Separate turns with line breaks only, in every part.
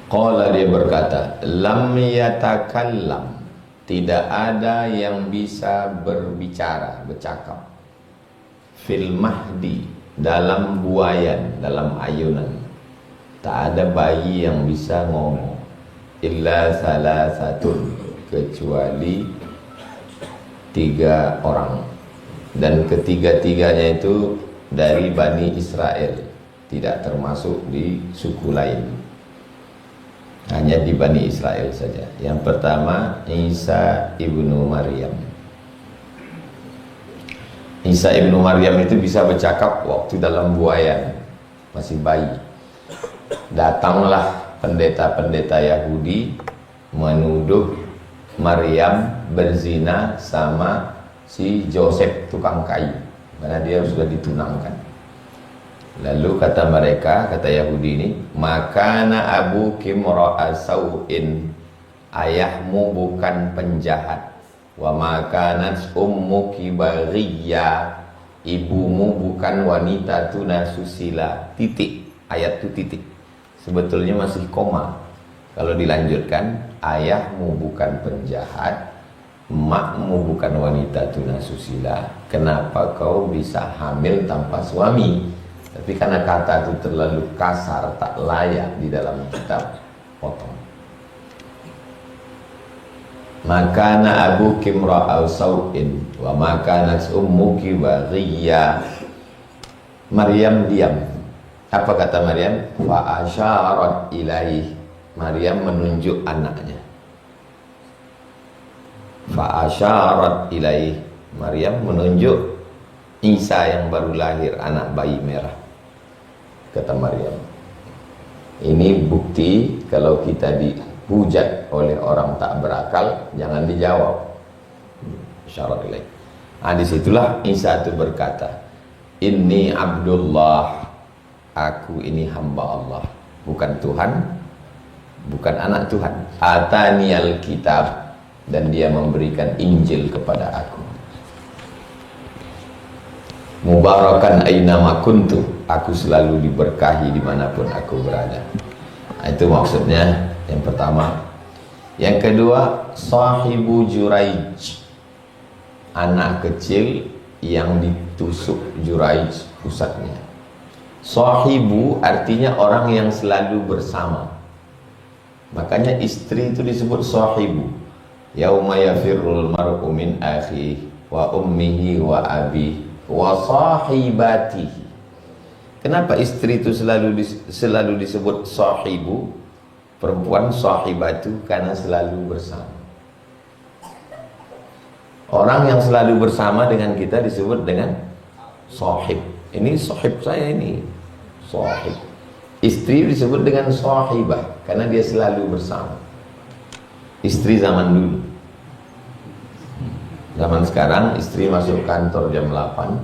Qala, dia berkata, lam yatakallam, tidak ada yang bisa berbicara, bercakap, fil mahdi, dalam buayan, dalam ayunan. Tak ada bayi yang bisa ngomong, illa salasatun, kecuali 3 orang, dan ketiga-tiganya itu dari Bani Israel, tidak termasuk di suku lain, hanya di Bani Israel saja. Yang pertama, Isa ibnu Maryam. Isa ibnu Maryam itu bisa bercakap waktu dalam buayan, masih bayi. Datanglah pendeta-pendeta Yahudi menuduh Maryam berzina sama si Joseph tukang kayu, karena dia sudah ditunangkan. Lalu kata mereka, kata Yahudi ini, makana abuki mura'a sau'in, ayahmu bukan penjahat, wa makanat ummuki baghiyya, ibumu bukan wanita tunasusila. Titik, ayat itu titik. Sebetulnya masih koma. Kalau dilanjutkan, ayahmu bukan penjahat, emakmu bukan wanita tunasusila, kenapa kau bisa hamil tanpa suami? Tapi karena kata itu terlalu kasar, tak layak di dalam kitab, potong. Makana abuki imra'au sau'in wa makanat ummuki baghiyya. Maryam diam. Apa kata Maryam? Fa asyarat ilaih. Maryam menunjuk anaknya. Fa asyarat ilaih. Maryam menunjuk Isa yang baru lahir, anak bayi merah. Kata Maryam, ini bukti kalau kita dihujat oleh orang tak berakal, jangan dijawab. Isyarat ilaih. Disitulah Isa itu berkata, inni Abdullah, aku ini hamba Allah, bukan Tuhan, bukan anak Tuhan. Ataniyal kitab, dan dia memberikan Injil kepada aku. Mubarakan ainama kuntu, aku selalu diberkahi dimanapun aku berada. Itu maksudnya yang pertama. Yang kedua, sahibu Juraij, anak kecil yang ditusuk Juraij pusatnya. Sahibu artinya orang yang selalu bersama. Makanya istri itu disebut sahibu. Yauma yafirrul mar'u min akhihi wa ummihi wa abihi wa sahibatihi. Kenapa istri itu selalu disebut sahibu? Perempuan sahibatu karena selalu bersama. Orang yang selalu bersama dengan kita disebut dengan sahib. Ini sahib saya ini, sahib. Istri disebut dengan sahibah karena dia selalu bersama. Istri zaman dulu. Zaman sekarang istri masuk kantor jam 8,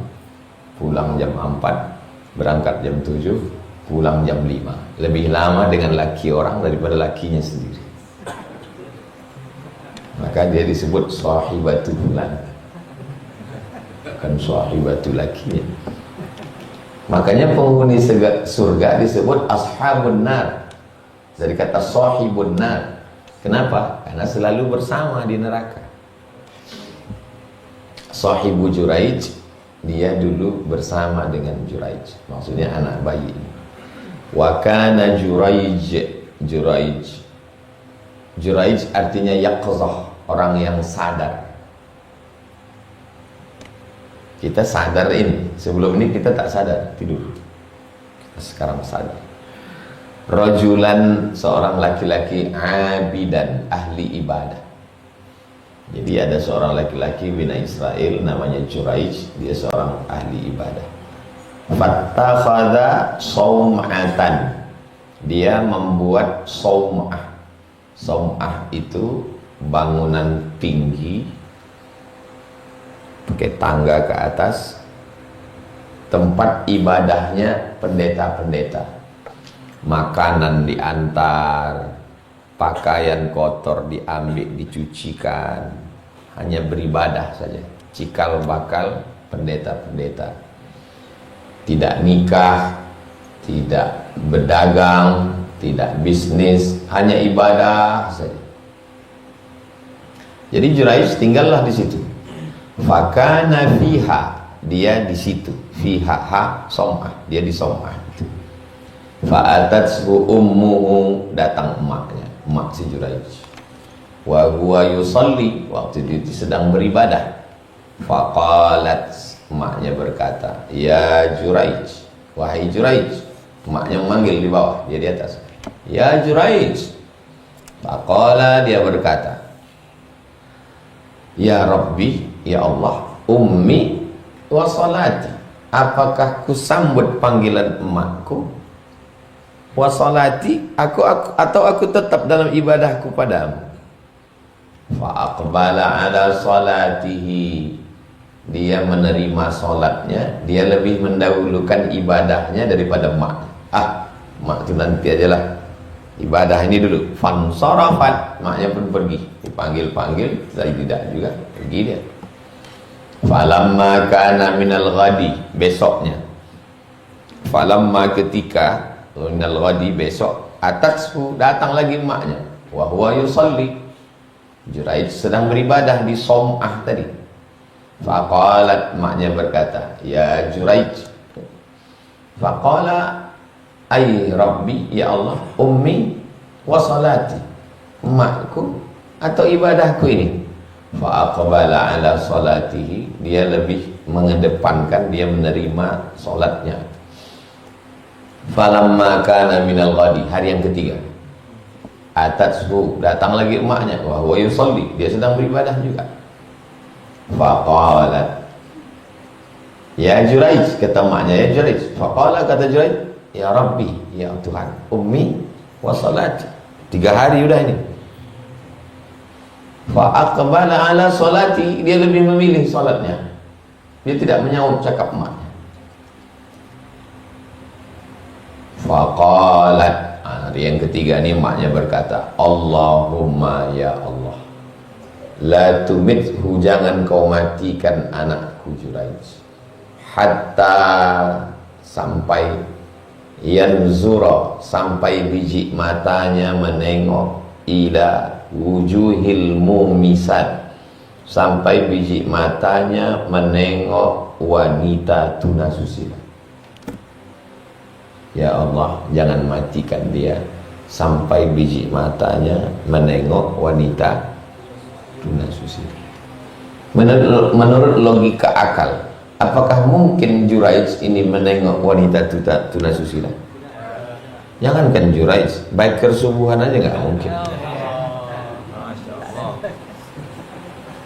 pulang jam 4, berangkat jam 7, pulang jam 5. Lebih lama dengan laki orang daripada lakinya sendiri. Maka dia disebut sahibatu fulan, bukan sahibatu lakinya. Makanya penghuni surga disebut ashabun nar, dari kata sahibun nar. Kenapa? Karena selalu bersama di neraka. Sahibu Juraij, dia dulu bersama dengan Juraij, maksudnya anak bayi. Wa kana Juraij artinya yaqzah, orang yang sadar. Kita sadar ini, sebelum ini kita tak sadar, tidur. Kita sekarang sadar. Rajulan, seorang laki-laki, abidan, ahli ibadah. Jadi ada seorang laki-laki Bani Israel namanya Juraij, dia seorang ahli ibadah. Fattakhadha saum'atan, dia membuat saum'ah. Saum'ah itu bangunan tinggi, pakai tangga ke atas, tempat ibadahnya pendeta-pendeta. Makanan diantar, pakaian kotor diambil, dicucikan, hanya beribadah saja. Cikal bakal pendeta-pendeta. Tidak nikah, tidak berdagang, tidak bisnis, hanya ibadah saja. Jadi Juraij tinggallah di situ. Fakana fiha, dia di situ. Fiha ha somah, dia di somah. Fa'atathu ummuhu, datang emaknya, emak si Juraij. Wa huwa yusalli, waktu dia sedang beribadah. Faqalat, emaknya berkata, ya Juraij, wahai Juraij. Emaknya memanggil di bawah, dia di atas. Ya Juraij. Faqala, dia berkata, ya Rabbi, ya Allah, ummi wa salati, apakah ku sambut panggilan emakku, wa salati, atau aku tetap dalam ibadahku padamu. Fa aqbala ala salatihi, dia menerima salatnya, dia lebih mendahulukan ibadahnya daripada emak. Emak itu nanti ajalah, ibadah ini dulu. Fansarafat, maknya pun pergi, dipanggil-panggil, saya tidak juga, pergi dia. Falamma kana minal ghadi, besoknya. Falamma, ketika minal ghadi, besok. Atatsu, datang lagi emaknya. Wa huwa yusalli, Juraij sedang beribadah di som'ah tadi. Faqalat, emaknya berkata, ya Juraij. Faqala, ay Rabbi, ya Allah, ummi wa salati, emakku atau ibadahku ini. Fa'aqbala ala salatihi, dia lebih mengedepankan, dia menerima salatnya. Falamma kana minal ghadi, hari yang ketiga. Atatsu, datang lagi emaknya. Wa huwa yusalli, dia sedang beribadah juga. Faqalat, ya Juraij, kata emaknya, ya Juraij. Faqala, kata Juraij, ya Rabbi, ya Tuhan, ummi wa salati, 3 hari udah ini. Fa'aqbala ala salati, dia lebih memilih salatnya, dia tidak menyaut cakap emaknya. Faqalat, hari yang ketiga ini emaknya berkata, Allahumma, ya Allah, la tumithu, jangan kau matikan anakku Juraij, hatta, sampai, yanzura, sampai biji matanya menengok, ila wujuhil mumisat, sampai biji matanya menengok wanita tunasusila. Ya Allah, jangan matikan dia sampai biji matanya menengok wanita tunasusila. Menurut logika akal, apakah mungkin Juraij ini menengok wanita tunasusila? Jangankan Juraij, baik kersubuhan aja nggak mungkin.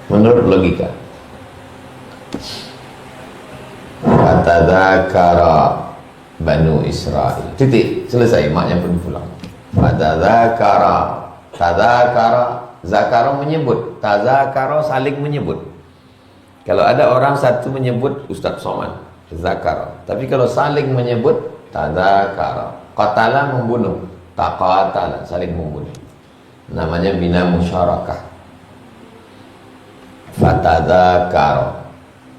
Menurut logika. Fatadzakara Banu Israil. Titik, selesai, maknya pun pulang. Fatadzakara, tadzakara, zakara menyebut, tadzakara saling menyebut. Kalau ada orang satu menyebut Ustaz Somad, zakara. Tapi kalau saling menyebut, tadzakara. Qatala, membunuh, taqatala, saling membunuh. Namanya bina musyarakah. Fatadzakara,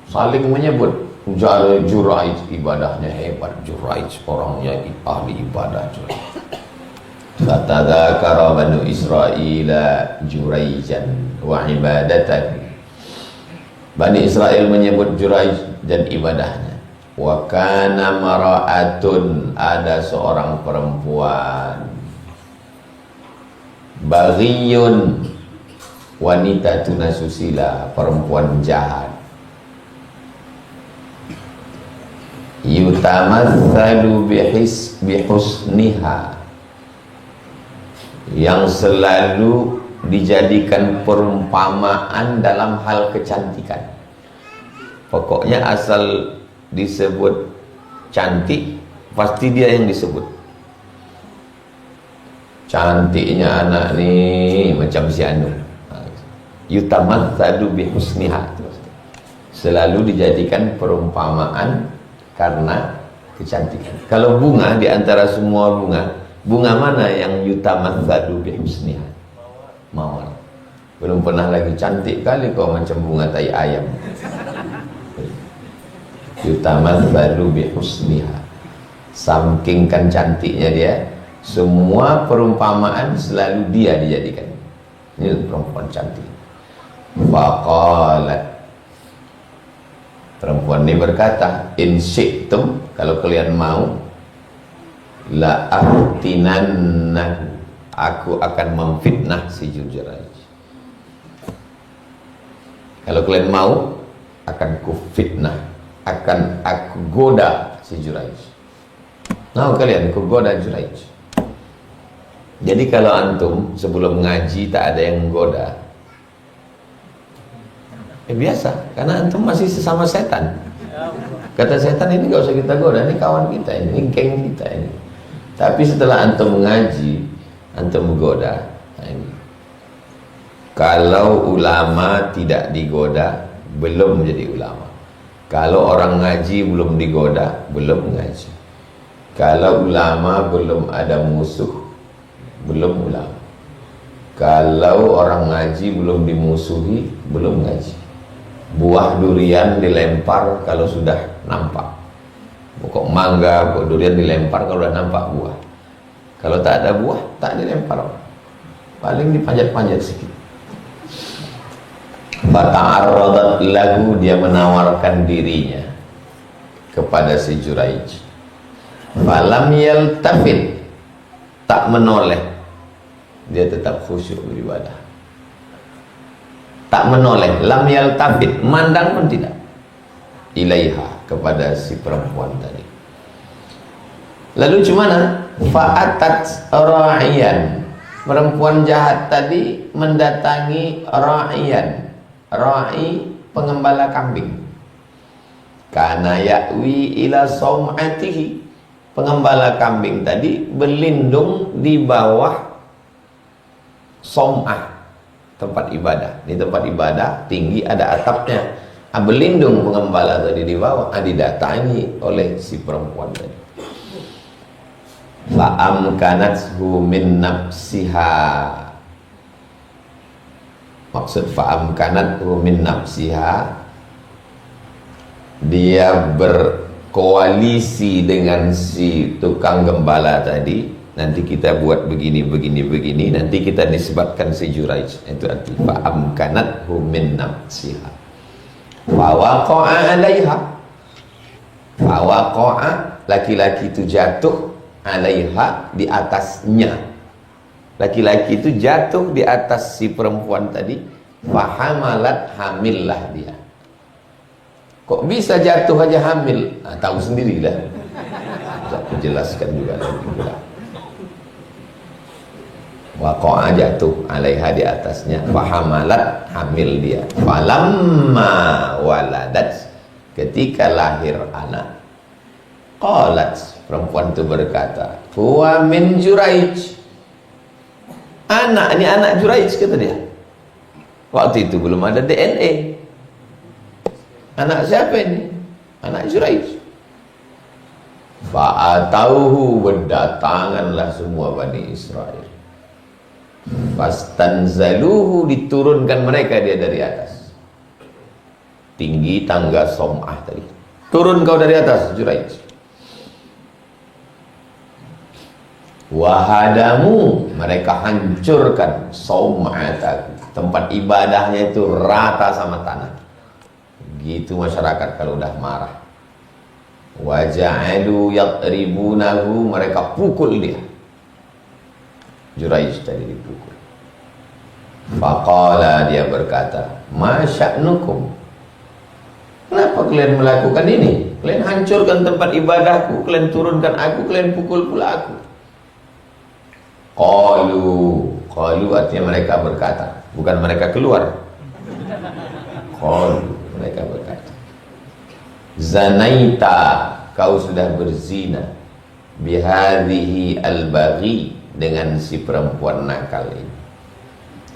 saling menyebut. Juraij ibadahnya hebat, Juraij orangnya ahli ibadah. Fatadzakara Banu Israila Juraijan wa ibadatahu, Bani Israel menyebut Juraij dan ibadahnya. Wa kana mara'atun, ada seorang perempuan, baghiyun, wanita tunasusila, perempuan jahat, yutamatsalu bihusniha, yang selalu dijadikan perumpamaan dalam hal kecantikan. Pokoknya asal disebut cantik, pasti dia yang disebut. Cantiknya anak nih macam si Anu. Yutamatsalu bihusniha, selalu dijadikan perumpamaan karena kecantikan. Kalau bunga, di antara semua bunga, bunga mana yang yutamatsalu bihusniha? Mawar. Belum pernah lagi, cantik kali kau macam bunga tai ayam. Yutamatsalu bihusniha, saking kan cantiknya dia, Semua perumpamaan selalu dia dijadikan. Ini perempuan cantik. Faqalat, perempuan ini berkata, in syi'tum, kalau kalian mau, la aftinannahu, aku akan memfitnah si Jurayj. Kalau kalian mau, akan ku fitnah, akan aku goda si Jurayj. Mau kalian ku goda Jurayj. Jadi kalau antum sebelum ngaji tak ada yang goda, biasa, karena antum masih sesama setan. Kata setan, ini gak usah kita goda, ini kawan kita, ini geng kita ini. Tapi setelah antum mengaji, antum menggoda. Nah ini. Kalau ulama tidak digoda, belum menjadi ulama. Kalau orang ngaji belum digoda, belum ngaji. Kalau ulama belum ada musuh, belum ulama. Kalau orang ngaji belum dimusuhi, belum ngaji. Buah durian dilempar kalau sudah nampak. Pokok mangga, pokok durian dilempar kalau sudah nampak buah. Kalau tak ada buah, tak dilempar. Paling dipanjat-panjat sedikit. Fata'arradat lahu, dia menawarkan dirinya kepada si Jurayj. Falam yaltafit, tak menoleh. Dia tetap khusyuk beribadah. Tak menoleh, lam yaltafit, mandang pun tidak. Ilaiha, kepada si perempuan tadi. Lalu cumana? Fa'atat ra'iyan, perempuan jahat tadi mendatangi ra'iyan. Ra'i, pengembala kambing. Kana ya'wi ila sawm'atihi, pengembala kambing tadi berlindung di bawah som'ah, tempat ibadah. Di tempat ibadah tinggi ada atapnya. Berlindung pengembala tadi di bawah. Didatangi oleh si perempuan tadi. Fa'amkanathu min nafsiha, maksud fa'amkanathu min nafsiha, dia berkoalisi dengan si tukang gembala tadi. Nanti kita buat begini, begini, begini. Nanti kita nisbatkan si Jurayj. Itu arti fa'amkanathu min nafsiha. Fawaqa'a alaiha, fawaqa'a, laki-laki itu jatuh, alaiha, di atasnya. Laki-laki itu jatuh di atas si perempuan tadi. Fahamalat, hamillah dia. Kok bisa jatuh aja hamil? Nah, tahu sendirilah. Aku jelaskan juga nanti pula. Waqa'a, jatuh, alaiha, di atasnya. Fahamalat, hamil dia. Falamma waladat, ketika lahir anak, qalat, perempuan itu berkata, huwa min Jurayj, anak, ini anak Jurayj, kata dia. Waktu itu belum ada DNA. Anak siapa ini? Anak Jurayj. Fa'atauhu, berdatanganlah semua Bani Israel. Fastanzaluhu, diturunkan mereka dia dari atas. Tinggi tangga som'ah tadi. Turun kau dari atas, Jurayj. Wahadamu, mereka hancurkan som'ataku, tempat ibadahnya itu rata sama tanah. Gitu masyarakat kalau udah marah. Waja'alu yadribunahu, mereka pukul dia. Jurayj tadi dipukul. Faqala, dia berkata, ma sya'nukum, kenapa kalian melakukan ini? Kalian hancurkan tempat ibadahku, kalian turunkan aku, kalian pukul pula aku. Qalu artinya mereka berkata, bukan mereka keluar. Qalu, mereka berkata, zanaita, kau sudah berzina, bihadhihi al-baghi, dengan si perempuan nakal ini.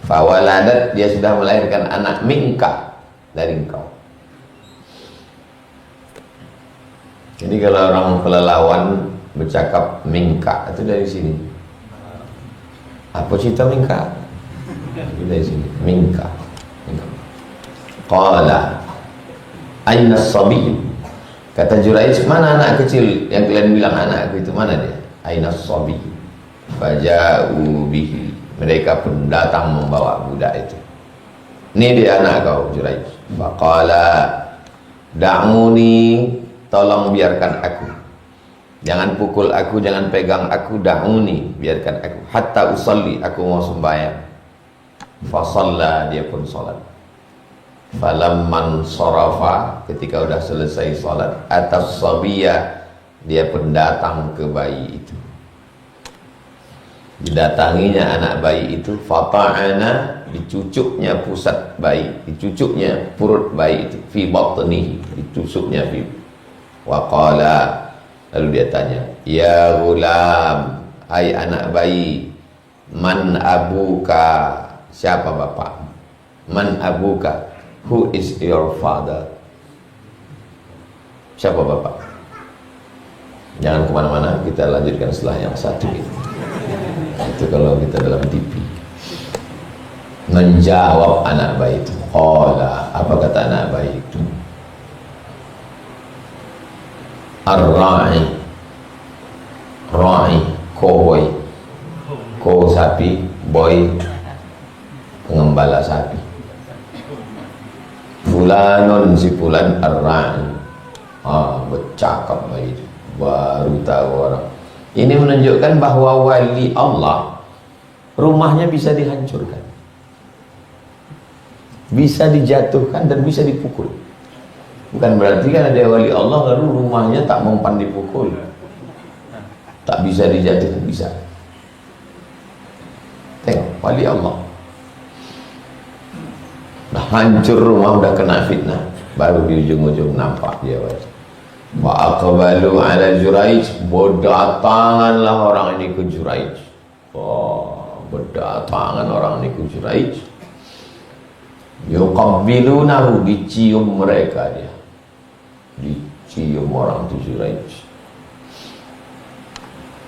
Fawaladat, dia sudah melahirkan anak minka, dari engkau. Jadi kalau orang kelelawar bercakap minka, itu dari sini. Apa cerita minka? Itu dari sini, minka. Qala aina as-sabi, kata Jurayj, mana anak kecil yang kalian bilang anakku itu, mana dia? Aina as-sabi, Faja'u bihi, mereka pun datang membawa budak itu. Ini dia anak kau, Juraij. Faqala da'uni, tolong biarkan aku. Jangan pukul aku, jangan pegang aku, da'uni, biarkan aku. Hatta usalli, aku mau sembahyang. Fasalla, dia pun salat. Falamman sarafa, ketika udah selesai salat, atas sabiyah, dia pun datang ke bayi itu. Didatanginya anak bayi itu, fata'ana, dicucuknya pusat bayi, dicucuknya perut bayi itu, fi batnihi, ditusuknya fi. Wa qala, lalu dia tanya, ya gulam, hai anak bayi, man abuka, siapa bapak? Man abuka, who is your father? Siapa bapak? Jangan kemana-mana, kita lanjutkan setelah yang satu ini. Itu kalau kita dalam TV. Menjawab anak bayi itu, qala, apa kata anak bayi itu? Ar-ra'i, ra'i, koi, ko sapi, boy, pengembala sapi. Fulanun, si fulan, ar-ra'i. Bercakap bayi itu, baru tahu orang. Ini menunjukkan bahwa wali Allah rumahnya bisa dihancurkan, bisa dijatuhkan, dan bisa dipukul. Bukan berarti kan ada wali Allah lalu rumahnya tak mempan dipukul, tak bisa dijatuhkan, bisa. Tengok wali Allah, nah hancur rumah, udah kena fitnah, baru di ujung-ujung nampak dia. Wa aqbalu ala Juraij, berdatanganlah orang ini ke Juraij. Berdatangan orang ini ke Juraij. Yuqabbilunahu, dicium mereka dia. Dicium orang itu Juraij.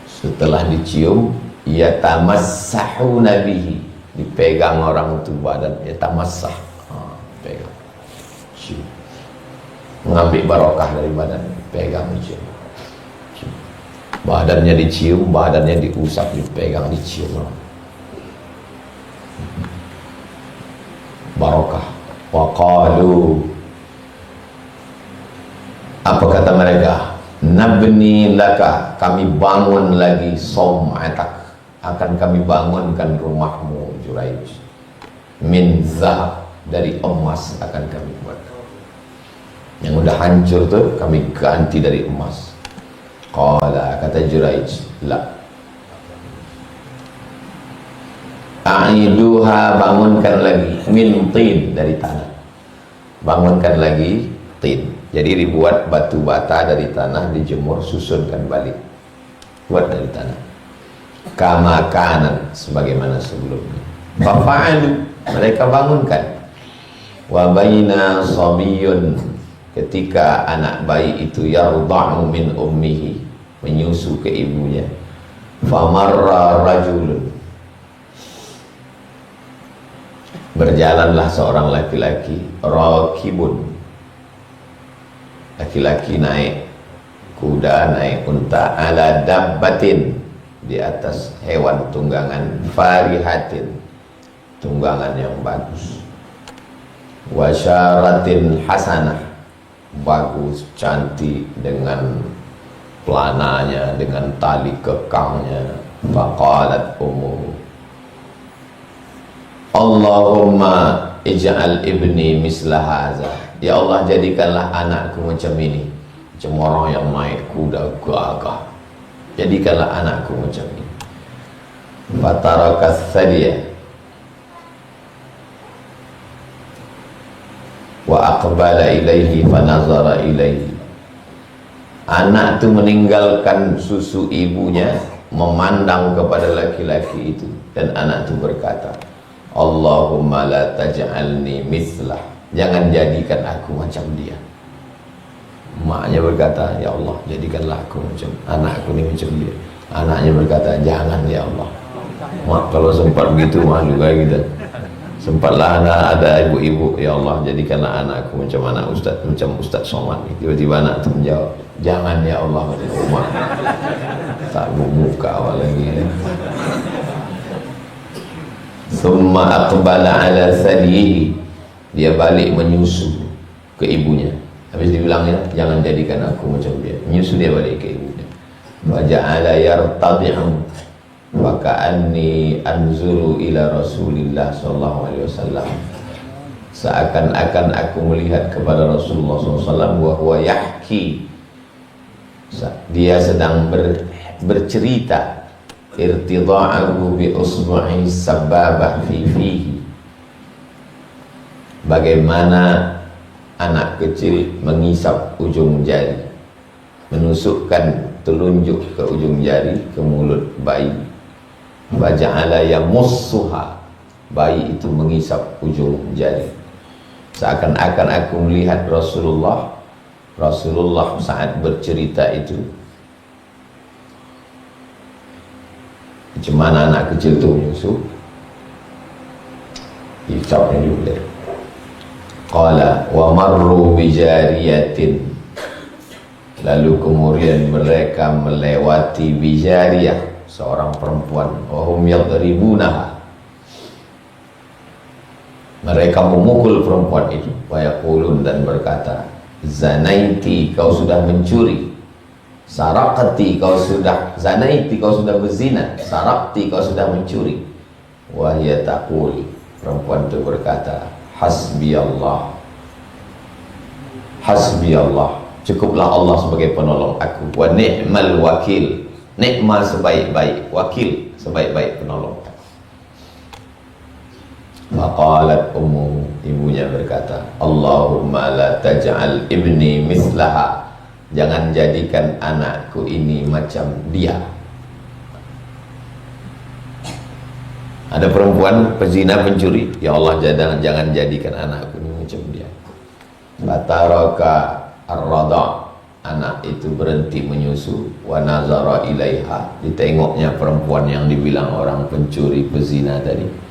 Setelah dicium, yatamassahuna bihi, dipegang orang itu badan, yatamassah, pegang, cium, mengambil barokah dari badan, pegang, dicium, badannya dicium, badannya diusap, dipegang, dicium, barokah. Waqalu, apa kata mereka? Nabni laka, kami bangun lagi, som'atak, akan kami bangunkan rumahmu Juraij, min zahab, dari emas akan kami buat. Yang udah hancur tuh kami ganti dari emas. Qala, kata Juraij, la, a'iduha, bangunkan lagi, min tin, dari tanah, bangunkan lagi tin. Jadi dibuat batu bata dari tanah, dijemur, susunkan balik, buat dari tanah, kama kanan, sebagaimana sebelumnya. Fafa'alu, mereka bangunkan. Wa baina sabiyun, ketika anak bayi itu yarda'u min ummihi, menyusu ke ibunya. Famarra rajulun, berjalanlah seorang laki-laki, rakibun, laki-laki naik kuda, naik unta, ala dabbatin, di atas hewan tunggangan, farihatin, tunggangan yang bagus, wasyaratin hasanah, bagus, cantik, dengan pelananya, dengan tali kekangnya. Faqalat ummuhu, Allahumma ij'al ibni misla haza, ya Allah, jadikanlah anakku macam ini, macam orang yang naik kuda gagah, jadikanlah anakku macam ini. Fatarakas thadiyah wa aqbala ilaihi fanazara ilaihi, anak itu meninggalkan susu ibunya, memandang kepada laki-laki itu, dan anak itu berkata, Allahumma la taj'alni mislah, jangan jadikan aku macam dia. Maknya berkata, ya Allah, jadikanlah aku macam anakku ini, macam dia. Anaknya berkata, jangan ya Allah. Mak, kalau sempat begitu mah juga kita. Sempatlah ada ibu-ibu, ya Allah, jadikanlah anakku macam anak Ustaz, macam Ustaz Somad. Tiba-tiba anak itu menjawab, jangan ya Allah. Mak tak muka awal lagi. Thumma aqbala ala thanihi, dia balik menyusu ke ibunya. Habis dibilangnya jangan jadikan aku macam dia, menyusu dia balik ke ibunya. Wa ja'ala yartadi'u wa ka'anni anzuru ila Rasulillah sallallahu alaihi wasallam. Seakan-akan aku melihat kepada Rasulullah SAW wa huwa yahki, dia sedang bercerita irtida'ahu bi usbu'i sababah fi fihi, bagaimana anak kecil mengisap ujung jari, menusukkan telunjuk ke ujung jari ke mulut bayi. Wa ja'ala yamussuha, bayi itu mengisap ujung jari. Seakan-akan aku melihat Rasulullah saat bercerita itu, macam mana anak kecil itu menyusu, hisapnya juga. Qala wa marru bijariyatin, lalu kemudian mereka melewati bijariyah, seorang perempuan, wa hum yadribunaha, mereka memukul perempuan itu. Wa yaqulun, dan berkata, zanaiti, kau sudah mencuri, sarakati, kau sudah zanaiti, kau sudah berzina, sarakti, kau sudah mencuri. Wa hiya taqul, perempuan itu berkata, hasbi Allah, cukuplah Allah sebagai penolong aku. Wa ni'mal wakil, nikmat sebaik-baik wakil, sebaik-baik penolong. Faqalat ummu, ibunya berkata, Allahumma la taj'al ibni mislaha, jangan jadikan anakku ini macam dia. Ada perempuan pezina, pencuri, ya Allah jangan jadikan anakku ini macam dia. Fataraka ar-rada', anak itu berhenti menyusu. Wa nazara ilaiha, ditengoknya perempuan yang dibilang orang pencuri pezina tadi.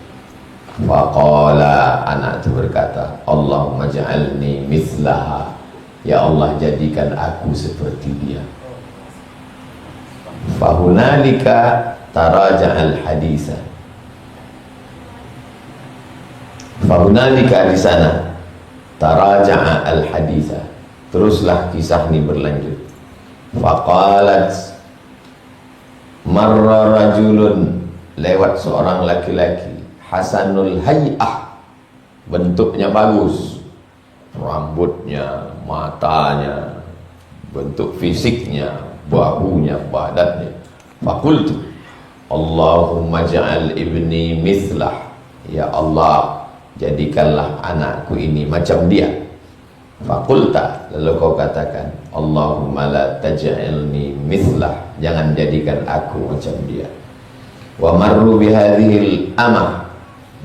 Faqala, anak itu berkata, Allahumma ja'alni mithlaha, ya Allah jadikan aku seperti dia. Fahunalika taraja'al haditha, fahunalika di sana taraja'a al haditha, teruslah kisah ini berlanjut. Faqalat, marra rajulun, lewat seorang laki-laki, hasanul hay'ah, bentuknya bagus, rambutnya, matanya, bentuk fisiknya, bahunya, badannya. Fakultu, Allahumma ja'al ibni mislah, ya Allah jadikanlah anakku ini macam dia. Fakulta, lalu kau katakan, Allahumma la taj'alni mislah, jangan jadikan aku macam dia. Wa marru bihadhil amah,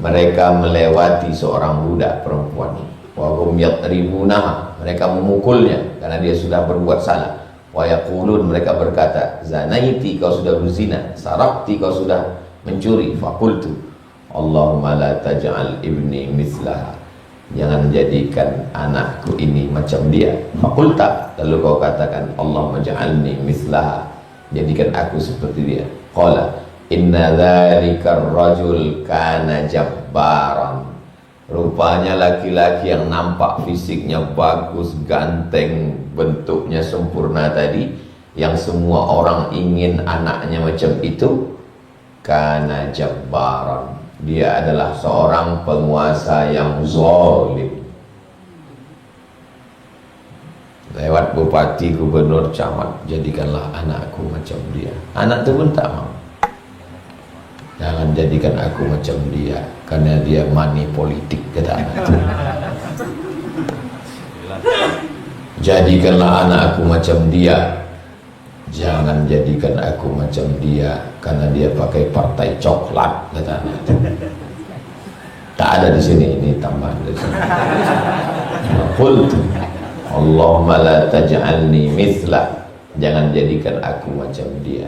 mereka melewati seorang budak perempuan. Wa hum yadribunaha, mereka memukulnya karena dia sudah berbuat salah. Wa yaqulun, mereka berkata, zanaiti, kau sudah berzina, sarakti, kau sudah mencuri. Faqultu, Allahumma la taj'al ibni mislaha, jangan jadikan anakku ini macam dia. Faqulta, lalu kau katakan, Allahumma ja'alni mislaha, jadikan aku seperti dia. Qala, inna dzalika ar-rajul kana jabbaran, rupanya laki-laki yang nampak fisiknya bagus, ganteng, bentuknya sempurna tadi, yang semua orang ingin anaknya macam itu, kana jabbaran, dia adalah seorang penguasa yang zalim. Lewat bupati, gubernur, camat, jadikanlah anakku macam dia. Anak itu pun tak mau. Jangan jadikan aku macam dia, karena dia money politik, kata anak itu. Jadikanlah anak aku macam dia, jangan jadikan aku macam dia, karena dia pakai partai coklat, kata anak itu. Tak ada di sini, ini tambahan dari sini. Qultu, Allahumma la taj'alni mithlah, jangan jadikan aku macam dia.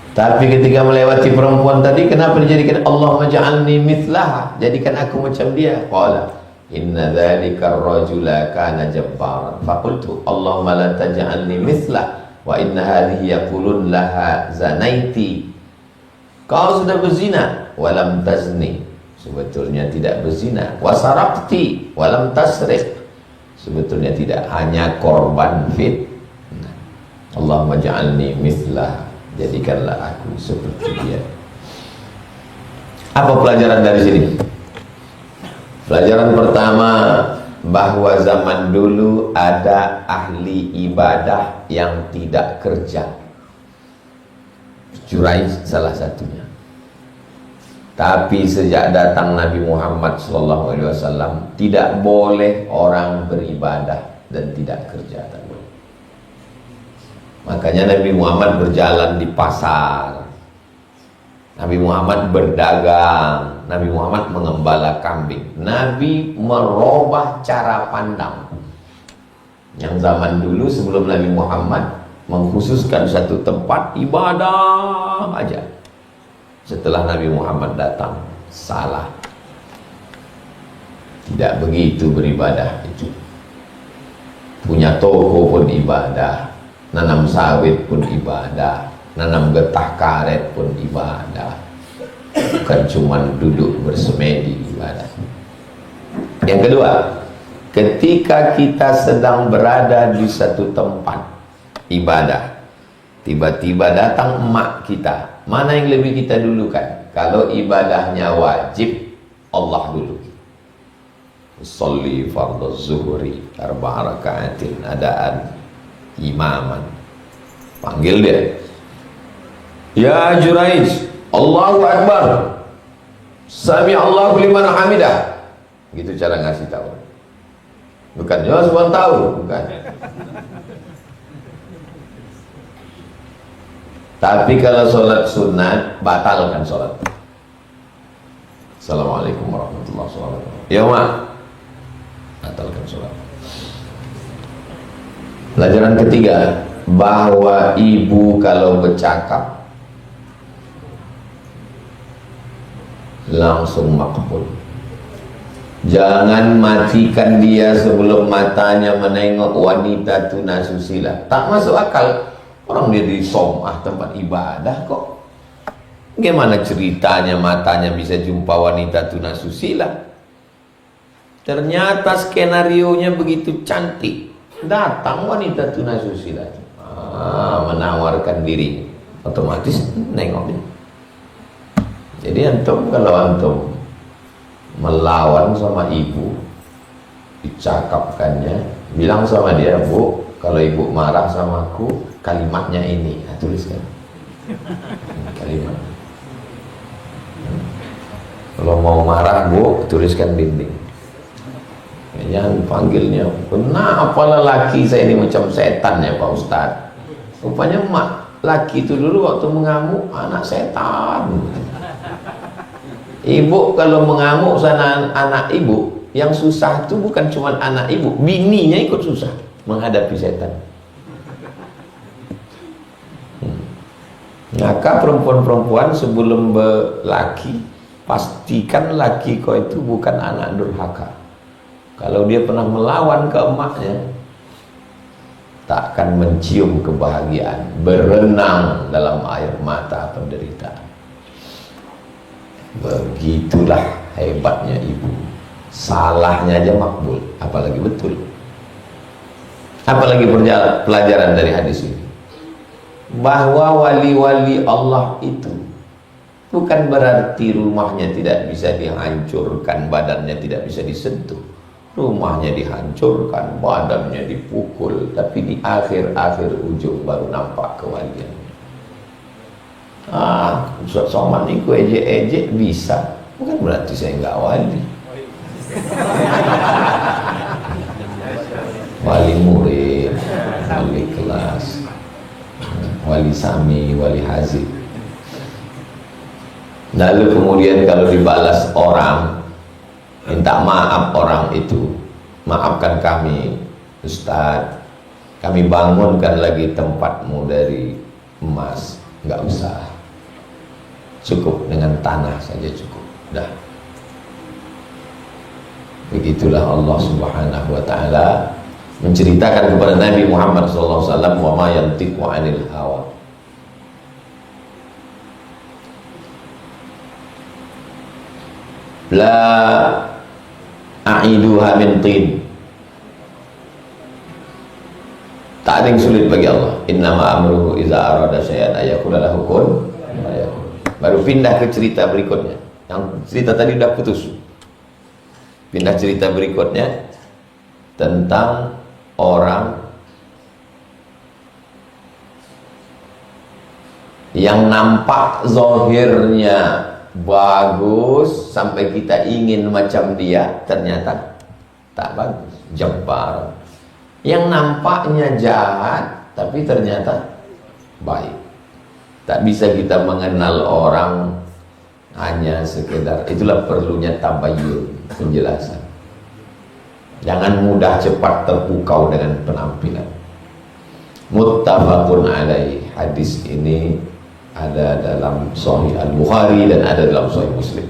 Tapi ketika melewati perempuan tadi, kenapa dijadikan Allahumma ja'alni mithlaha, jadikan aku macam dia? Qala, inna dzalika ar-rajula kana jabbaran. Faqultu, Allahumma la taj'alni mithlah, wa inna hadhihi yaqulun laha zanaiti, kau sudah berzina, walam tazni, sebetulnya tidak berzina, wasaraqti walam tasriq, sebetulnya tidak, hanya korban fitnah. Allahumma ja'alni mithlah, jadikanlah aku seperti dia. Apa pelajaran dari sini? Pelajaran pertama, bahwa zaman dulu ada ahli ibadah yang tidak kerja. Juraij salah satunya. Tapi sejak datang Nabi Muhammad SAW, tidak boleh orang beribadah dan tidak kerja. Makanya Nabi Muhammad berjalan di pasar, Nabi Muhammad berdagang, Nabi Muhammad mengembala kambing. Nabi merubah cara pandang. Yang zaman dulu sebelum Nabi Muhammad mengkhususkan satu tempat ibadah aja. Setelah Nabi Muhammad datang, salah. Tidak begitu beribadah itu. Punya toko pun ibadah, nanam sawit pun ibadah, nanam getah karet pun ibadah. Bukan cuma duduk bersemedi ibadah. Yang kedua, ketika kita sedang berada di satu tempat ibadah, tiba-tiba datang emak kita, mana yang lebih kita dulukan? Kalau ibadahnya wajib, Allah dulu. Sholli fardhu zuhri 4 rakaatin adaan imaman. Panggil dia, ya Juraij, Allahu Akbar, Sami Allahu liman hamidah. Gitu cara ngasih tahu. Bukan, ya semua tahu, bukan. Tapi kalau sholat sunat, batalkan sholat. Assalamualaikum warahmatullahi wabarakatuh. Ya mak, batalkan sholat. Pelajaran ketiga, bahwa ibu kalau bercakap langsung makbul. Jangan matikan dia sebelum matanya menengok wanita tunasusila. Tak masuk akal. Orang dia di somah, tempat ibadah kok. Gimana ceritanya matanya bisa jumpa wanita tunasusila? Ternyata skenarionya begitu cantik. Datang wanita tunasusila, menawarkan diri, otomatis nengok dia. Jadi antum, kalau antum melawan sama ibu, dicakapkannya, bilang sama dia, Bu, kalau ibu marah sama aku, kalimatnya ini, nah, tuliskan kalimat. Kalau mau marah, Bu, tuliskan dinding. Jangan panggilnya, kenapa lelaki saya ini macam setan ya Pak Ustadz? Rupanya mak, laki itu dulu waktu mengamuk anak setan. Ibu kalau mengamuk sana anak ibu, yang susah itu bukan cuma anak ibu, bininya ikut susah menghadapi setan. Maka perempuan-perempuan sebelum berlaki, pastikan laki kau itu bukan anak durhaka. Kalau dia pernah melawan ke emaknya, tak akan mencium kebahagiaan, berenang dalam air mata penderitaan. Begitulah hebatnya ibu. Salahnya aja makbul, apalagi betul. Apalagi pelajaran dari hadis ini, bahwa wali-wali Allah itu bukan berarti rumahnya tidak bisa dihancurkan, badannya tidak bisa disentuh. Rumahnya dihancurkan, badannya dipukul, tapi di akhir-akhir ujung baru nampak kewalian. Ustaz Somad ini ku ejek-ejek bisa, bukan berarti saya nggak wali. Wali murid, wali kelas, wali sami, wali hazib. Lalu kemudian kalau dibalas orang, minta maaf orang itu, maafkan kami Ustaz, kami bangunkan lagi tempatmu dari emas. Nggak usah, cukup dengan tanah saja cukup, dah. Begitulah Allah Subhanahu wa ta'ala menceritakan kepada Nabi Muhammad SAW, wa ma yantiqu 'anil hawa. La a'iduha min tin. Tak ada yang sulit bagi Allah. Innama amruhu iza arada syai'an ayaqula lahu kun fayakun. Baru pindah ke cerita berikutnya. Yang cerita tadi udah putus. Pindah cerita berikutnya tentang orang yang nampak zahirnya bagus sampai kita ingin macam dia, ternyata tak bagus, jabbar. Yang nampaknya jahat tapi ternyata baik. Tak bisa kita mengenal orang hanya sekedar, itulah perlunya tabayyun, penjelasan. Jangan mudah cepat terpukau dengan penampilan. Muttafaqun alaih. Hadis ini ada dalam Sahih Al-Bukhari dan ada dalam Sahih Muslim.